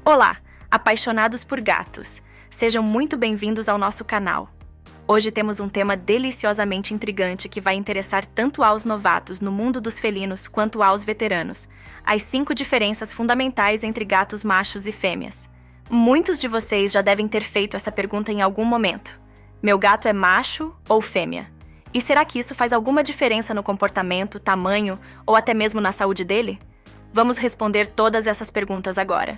Olá, apaixonados por gatos! Sejam muito bem-vindos ao nosso canal. Hoje temos um tema deliciosamente intrigante que vai interessar tanto aos novatos no mundo dos felinos quanto aos veteranos: as 5 diferenças fundamentais entre gatos machos e fêmeas. Muitos de vocês já devem ter feito essa pergunta em algum momento. Meu gato é macho ou fêmea? E será que isso faz alguma diferença no comportamento, tamanho ou até mesmo na saúde dele? Vamos responder todas essas perguntas agora.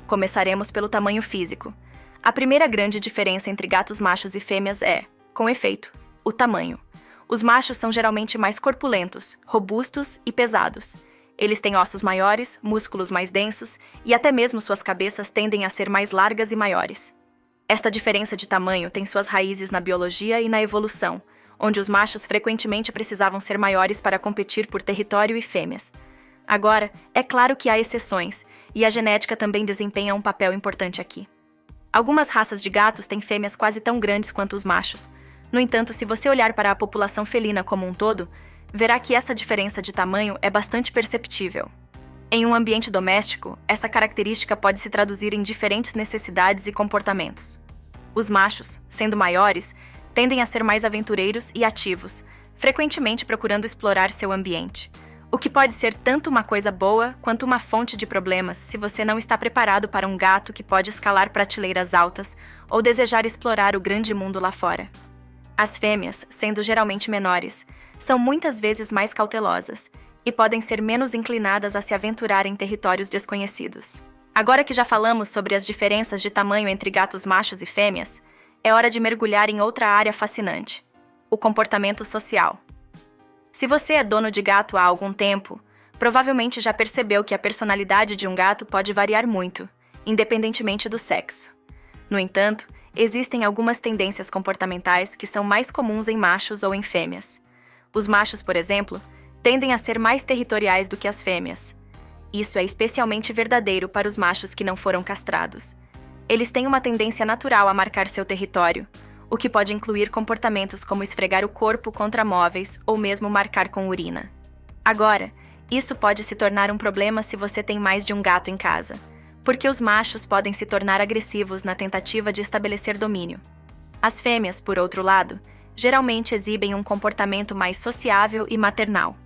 Começaremos pelo tamanho físico. A primeira grande diferença entre gatos machos e fêmeas é, com efeito, o tamanho. Os machos são geralmente mais corpulentos, robustos e pesados. Eles têm ossos maiores, músculos mais densos e até mesmo suas cabeças tendem a ser mais largas e maiores. Esta diferença de tamanho tem suas raízes na biologia e na evolução, onde os machos frequentemente precisavam ser maiores para competir por território e fêmeas. Agora, é claro que há exceções, e a genética também desempenha um papel importante aqui. Algumas raças de gatos têm fêmeas quase tão grandes quanto os machos. No entanto, se você olhar para a população felina como um todo, verá que essa diferença de tamanho é bastante perceptível. Em um ambiente doméstico, essa característica pode se traduzir em diferentes necessidades e comportamentos. Os machos, sendo maiores, tendem a ser mais aventureiros e ativos, frequentemente procurando explorar seu ambiente. O que pode ser tanto uma coisa boa quanto uma fonte de problemas se você não está preparado para um gato que pode escalar prateleiras altas ou desejar explorar o grande mundo lá fora. As fêmeas, sendo geralmente menores, são muitas vezes mais cautelosas e podem ser menos inclinadas a se aventurar em territórios desconhecidos. Agora que já falamos sobre as diferenças de tamanho entre gatos machos e fêmeas, é hora de mergulhar em outra área fascinante: o comportamento social. Se você é dono de gato há algum tempo, provavelmente já percebeu que a personalidade de um gato pode variar muito, independentemente do sexo. No entanto, existem algumas tendências comportamentais que são mais comuns em machos ou em fêmeas. Os machos, por exemplo, tendem a ser mais territoriais do que as fêmeas. Isso é especialmente verdadeiro para os machos que não foram castrados. Eles têm uma tendência natural a marcar seu território, o que pode incluir comportamentos como esfregar o corpo contra móveis ou mesmo marcar com urina. Agora, isso pode se tornar um problema se você tem mais de um gato em casa, porque os machos podem se tornar agressivos na tentativa de estabelecer domínio. As fêmeas, por outro lado, geralmente exibem um comportamento mais sociável e maternal.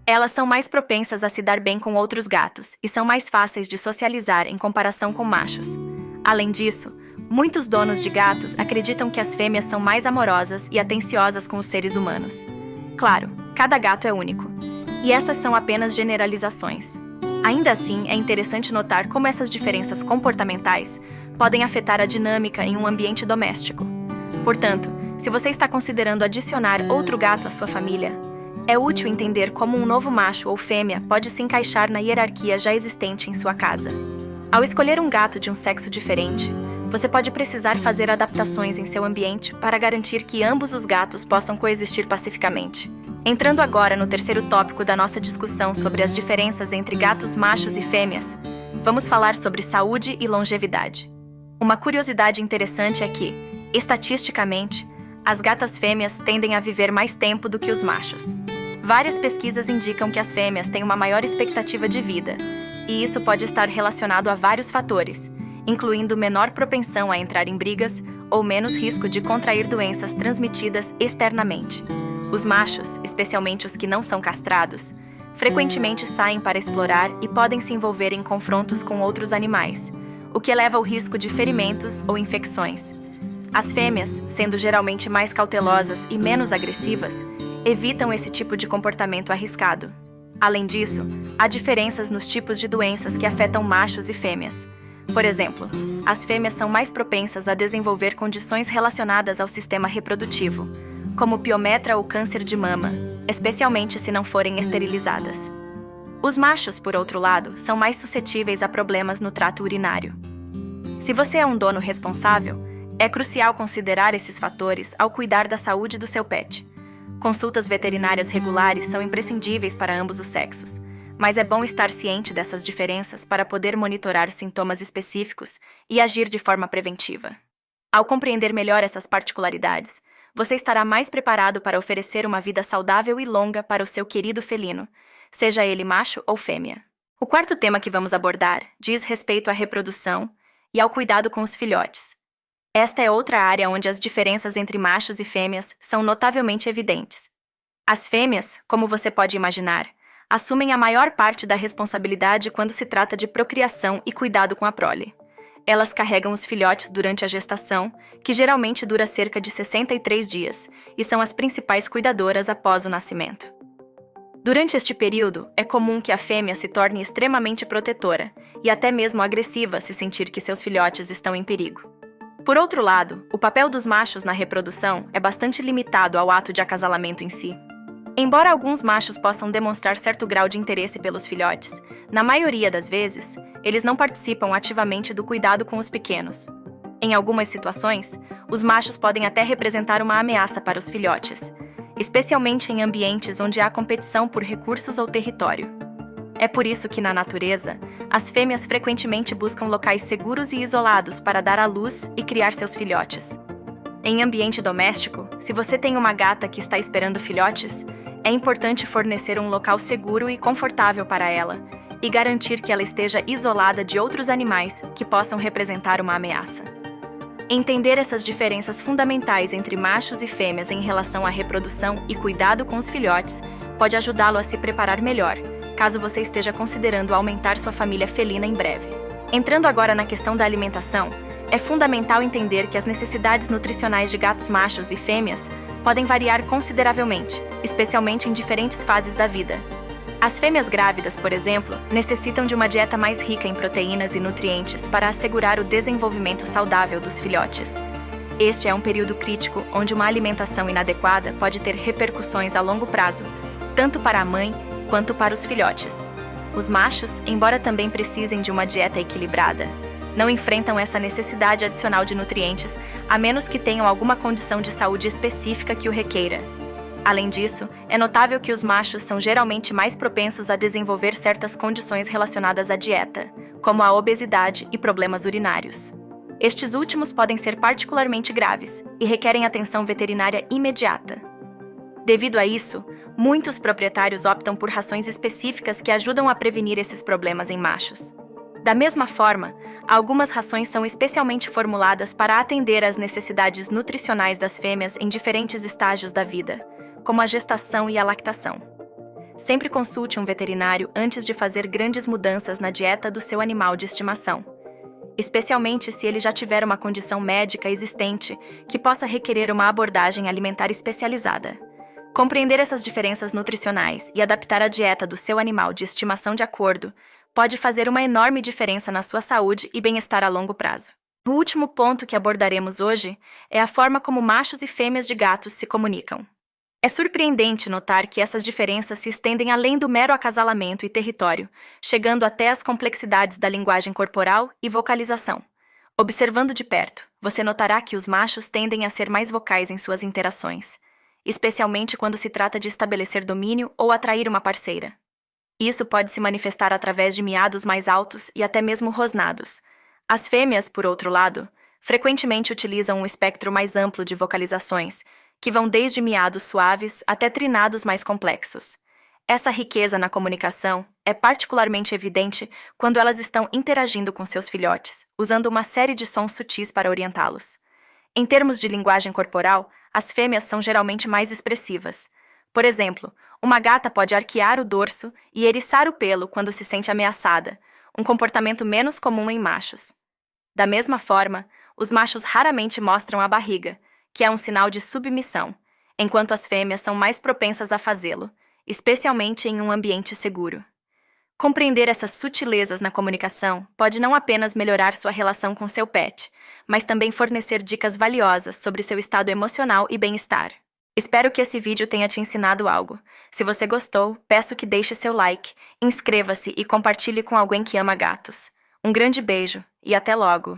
Elas são mais propensas a se dar bem com outros gatos e são mais fáceis de socializar em comparação com machos. Além disso, muitos donos de gatos acreditam que as fêmeas são mais amorosas e atenciosas com os seres humanos. Claro, cada gato é único, e essas são apenas generalizações. Ainda assim, é interessante notar como essas diferenças comportamentais podem afetar a dinâmica em um ambiente doméstico. Portanto, se você está considerando adicionar outro gato à sua família, é útil entender como um novo macho ou fêmea pode se encaixar na hierarquia já existente em sua casa. Ao escolher um gato de um sexo diferente, você pode precisar fazer adaptações em seu ambiente para garantir que ambos os gatos possam coexistir pacificamente. Entrando agora no terceiro tópico da nossa discussão sobre as diferenças entre gatos machos e fêmeas, vamos falar sobre saúde e longevidade. Uma curiosidade interessante é que, estatisticamente, as gatas fêmeas tendem a viver mais tempo do que os machos. Várias pesquisas indicam que as fêmeas têm uma maior expectativa de vida, e isso pode estar relacionado a vários fatores, incluindo menor propensão a entrar em brigas ou menos risco de contrair doenças transmitidas externamente. Os machos, especialmente os que não são castrados, frequentemente saem para explorar e podem se envolver em confrontos com outros animais, o que eleva o risco de ferimentos ou infecções. As fêmeas, sendo geralmente mais cautelosas e menos agressivas, evitam esse tipo de comportamento arriscado. Além disso, há diferenças nos tipos de doenças que afetam machos e fêmeas. Por exemplo, as fêmeas são mais propensas a desenvolver condições relacionadas ao sistema reprodutivo, como piometra ou câncer de mama, especialmente se não forem esterilizadas. Os machos, por outro lado, são mais suscetíveis a problemas no trato urinário. Se você é um dono responsável, é crucial considerar esses fatores ao cuidar da saúde do seu pet. Consultas veterinárias regulares são imprescindíveis para ambos os sexos, mas é bom estar ciente dessas diferenças para poder monitorar sintomas específicos e agir de forma preventiva. Ao compreender melhor essas particularidades, você estará mais preparado para oferecer uma vida saudável e longa para o seu querido felino, seja ele macho ou fêmea. O O quarto tema que vamos abordar diz respeito à reprodução e ao cuidado com os filhotes. Esta é outra área onde as diferenças entre machos e fêmeas são notavelmente evidentes. As fêmeas, como você pode imaginar, assumem a maior parte da responsabilidade quando se trata de procriação e cuidado com a prole. Elas carregam os filhotes durante a gestação, que geralmente dura cerca de 63 dias, e são as principais cuidadoras após o nascimento. Durante este período, é comum que a fêmea se torne extremamente protetora e até mesmo agressiva se sentir que seus filhotes estão em perigo. Por outro lado, o papel dos machos na reprodução é bastante limitado ao ato de acasalamento em si. Embora alguns machos possam demonstrar certo grau de interesse pelos filhotes, na maioria das vezes, eles não participam ativamente do cuidado com os pequenos. Em algumas situações, os machos podem até representar uma ameaça para os filhotes, especialmente em ambientes onde há competição por recursos ou território. É por isso que, na natureza, as fêmeas frequentemente buscam locais seguros e isolados para dar à luz e criar seus filhotes. Em ambiente doméstico, se você tem uma gata que está esperando filhotes, é importante fornecer um local seguro e confortável para ela e garantir que ela esteja isolada de outros animais que possam representar uma ameaça. Entender essas diferenças fundamentais entre machos e fêmeas em relação à reprodução e cuidado com os filhotes pode ajudá-lo a se preparar melhor, caso você esteja considerando aumentar sua família felina em breve. Entrando agora na questão da alimentação, é fundamental entender que as necessidades nutricionais de gatos machos e fêmeas podem variar consideravelmente, especialmente em diferentes fases da vida. As fêmeas grávidas, por exemplo, necessitam de uma dieta mais rica em proteínas e nutrientes para assegurar o desenvolvimento saudável dos filhotes. Este é um período crítico onde uma alimentação inadequada pode ter repercussões a longo prazo, tanto para a mãe quanto para os filhotes. Os machos, embora também precisem de uma dieta equilibrada, não enfrentam essa necessidade adicional de nutrientes, a menos que tenham alguma condição de saúde específica que o requeira. Além disso, é notável que os machos são geralmente mais propensos a desenvolver certas condições relacionadas à dieta, como a obesidade e problemas urinários. Estes últimos podem ser particularmente graves e requerem atenção veterinária imediata. Devido a isso, muitos proprietários optam por rações específicas que ajudam a prevenir esses problemas em machos. Da mesma forma, algumas rações são especialmente formuladas para atender às necessidades nutricionais das fêmeas em diferentes estágios da vida, como a gestação e a lactação. Sempre consulte um veterinário antes de fazer grandes mudanças na dieta do seu animal de estimação, especialmente se ele já tiver uma condição médica existente que possa requerer uma abordagem alimentar especializada. Compreender essas diferenças nutricionais e adaptar a dieta do seu animal de estimação de acordo pode fazer uma enorme diferença na sua saúde e bem-estar a longo prazo. O último ponto que abordaremos hoje é a forma como machos e fêmeas de gatos se comunicam. É surpreendente notar que essas diferenças se estendem além do mero acasalamento e território, chegando até as complexidades da linguagem corporal e vocalização. Observando de perto, você notará que os machos tendem a ser mais vocais em suas interações, especialmente quando se trata de estabelecer domínio ou atrair uma parceira. Isso pode se manifestar através de miados mais altos e até mesmo rosnados. As fêmeas, por outro lado, frequentemente utilizam um espectro mais amplo de vocalizações, que vão desde miados suaves até trinados mais complexos. Essa riqueza na comunicação é particularmente evidente quando elas estão interagindo com seus filhotes, usando uma série de sons sutis para orientá-los. Em termos de linguagem corporal, as fêmeas são geralmente mais expressivas. Por exemplo, uma gata pode arquear o dorso e eriçar o pelo quando se sente ameaçada, um comportamento menos comum em machos. Da mesma forma, os machos raramente mostram a barriga, que é um sinal de submissão, enquanto as fêmeas são mais propensas a fazê-lo, especialmente em um ambiente seguro. Compreender essas sutilezas na comunicação pode não apenas melhorar sua relação com seu pet, mas também fornecer dicas valiosas sobre seu estado emocional e bem-estar. Espero que esse vídeo tenha te ensinado algo. Se você gostou, peço que deixe seu like, inscreva-se e compartilhe com alguém que ama gatos. Um grande beijo e até logo!